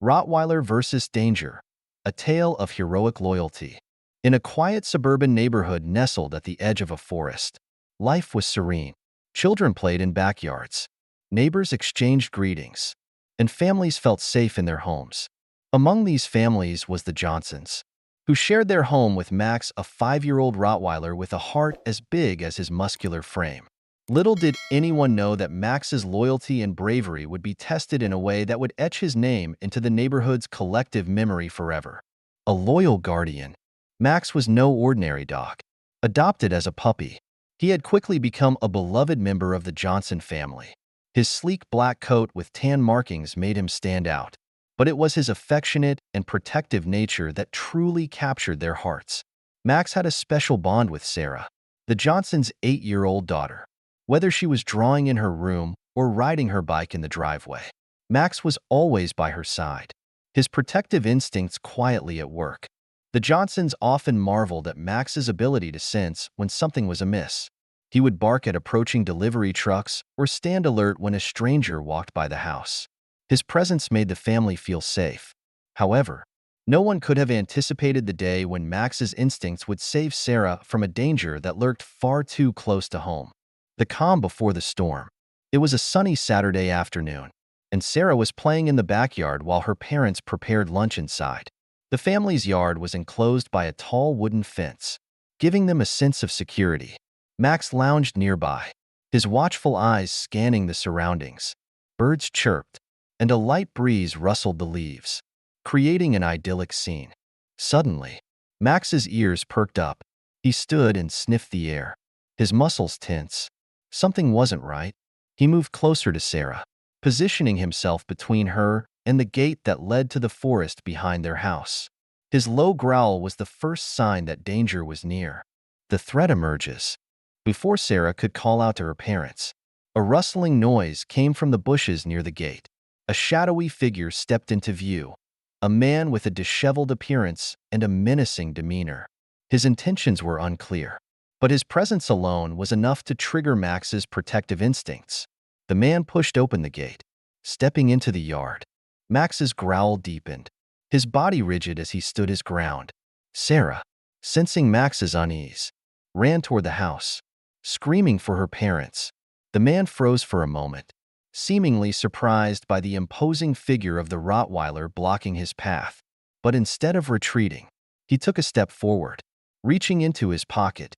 Rottweiler versus Danger, a tale of heroic loyalty. In a quiet suburban neighborhood nestled at the edge of a forest, life was serene. Children played in backyards. Neighbors exchanged greetings, and families felt safe in their homes. Among these families was the Johnsons, who shared their home with Max, a 5-year-old Rottweiler with a heart as big as his muscular frame. Little did anyone know that Max's loyalty and bravery would be tested in a way that would etch his name into the neighborhood's collective memory forever. A loyal guardian, Max was no ordinary dog. Adopted as a puppy, he had quickly become a beloved member of the Johnson family. His sleek black coat with tan markings made him stand out, but it was his affectionate and protective nature that truly captured their hearts. Max had a special bond with Sarah, the Johnsons' 8-year-old daughter. Whether she was drawing in her room or riding her bike in the driveway, Max was always by her side, his protective instincts quietly at work. The Johnsons often marveled at Max's ability to sense when something was amiss. He would bark at approaching delivery trucks or stand alert when a stranger walked by the house. His presence made the family feel safe. However, no one could have anticipated the day when Max's instincts would save Sarah from a danger that lurked far too close to home. The calm before the storm. It was a sunny Saturday afternoon, and Sarah was playing in the backyard while her parents prepared lunch inside. The family's yard was enclosed by a tall wooden fence, giving them a sense of security. Max lounged nearby, his watchful eyes scanning the surroundings. Birds chirped, and a light breeze rustled the leaves, creating an idyllic scene. Suddenly, Max's ears perked up. He stood and sniffed the air, his muscles tense. Something wasn't right. He moved closer to Sarah, positioning himself between her and the gate that led to the forest behind their house. His low growl was the first sign that danger was near. The threat emerges. Before Sarah could call out to her parents, a rustling noise came from the bushes near the gate. A shadowy figure stepped into view, a man with a disheveled appearance and a menacing demeanor. His intentions were unclear, but his presence alone was enough to trigger Max's protective instincts. The man pushed open the gate, stepping into the yard. Max's growl deepened, his body rigid as he stood his ground. Sarah, sensing Max's unease, ran toward the house, screaming for her parents. The man froze for a moment, seemingly surprised by the imposing figure of the Rottweiler blocking his path. But instead of retreating, he took a step forward, reaching into his pocket.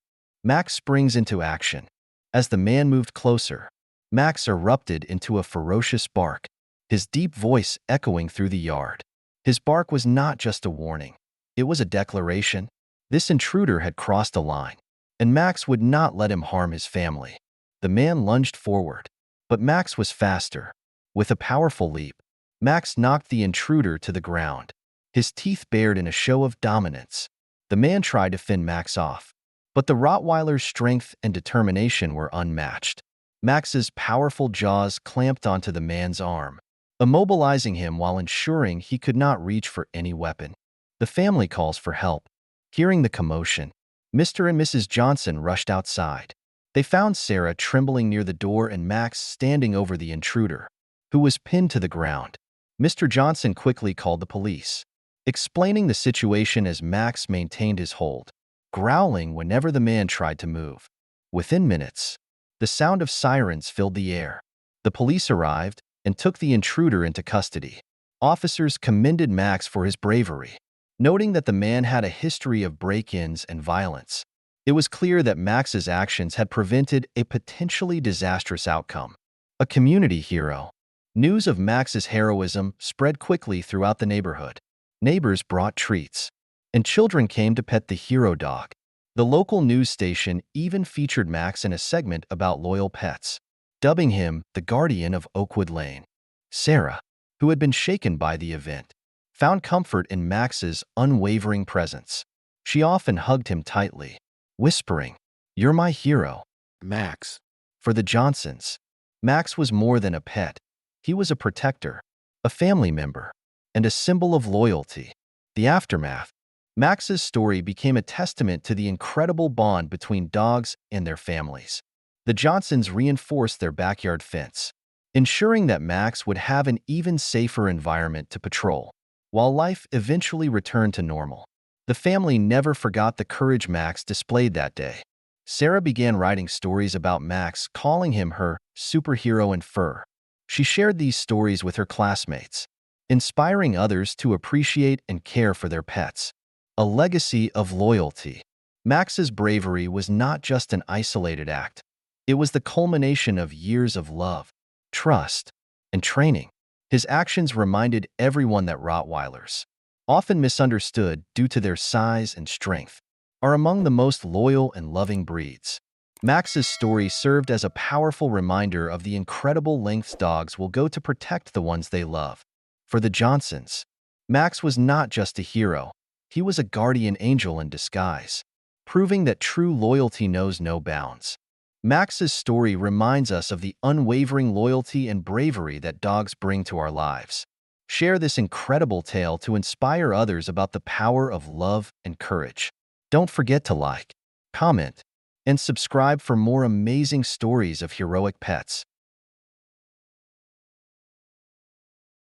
Max springs into action. As the man moved closer, Max erupted into a ferocious bark, his deep voice echoing through the yard. His bark was not just a warning. It was a declaration. This intruder had crossed a line, and Max would not let him harm his family. The man lunged forward, but Max was faster. With a powerful leap, Max knocked the intruder to the ground, his teeth bared in a show of dominance. The man tried to fend Max off, but the Rottweiler's strength and determination were unmatched. Max's powerful jaws clamped onto the man's arm, immobilizing him while ensuring he could not reach for any weapon. The family calls for help. Hearing the commotion, Mr. and Mrs. Johnson rushed outside. They found Sarah trembling near the door and Max standing over the intruder, who was pinned to the ground. Mr. Johnson quickly called the police, explaining the situation as Max maintained his hold, growling whenever the man tried to move. Within minutes, the sound of sirens filled the air. The police arrived and took the intruder into custody. Officers commended Max for his bravery, noting that the man had a history of break-ins and violence. It was clear that Max's actions had prevented a potentially disastrous outcome. A community hero. News of Max's heroism spread quickly throughout the neighborhood. Neighbors brought treats, and children came to pet the hero dog. The local news station even featured Max in a segment about loyal pets, dubbing him the guardian of Oakwood Lane. Sarah, who had been shaken by the event, found comfort in Max's unwavering presence. She often hugged him tightly, whispering, "You're my hero, Max." For the Johnsons, Max was more than a pet. He was a protector, a family member, and a symbol of loyalty. The aftermath. Max's story became a testament to the incredible bond between dogs and their families. The Johnsons reinforced their backyard fence, ensuring that Max would have an even safer environment to patrol. While life eventually returned to normal, the family never forgot the courage Max displayed that day. Sarah began writing stories about Max, calling him her superhero in fur. She shared these stories with her classmates, inspiring others to appreciate and care for their pets. A legacy of loyalty. Max's bravery was not just an isolated act. It was the culmination of years of love, trust, and training. His actions reminded everyone that Rottweilers, often misunderstood due to their size and strength, are among the most loyal and loving breeds. Max's story served as a powerful reminder of the incredible lengths dogs will go to protect the ones they love. For the Johnsons, Max was not just a hero, he was a guardian angel in disguise, proving that true loyalty knows no bounds. Max's story reminds us of the unwavering loyalty and bravery that dogs bring to our lives. Share this incredible tale to inspire others about the power of love and courage. Don't forget to like, comment, and subscribe for more amazing stories of heroic pets.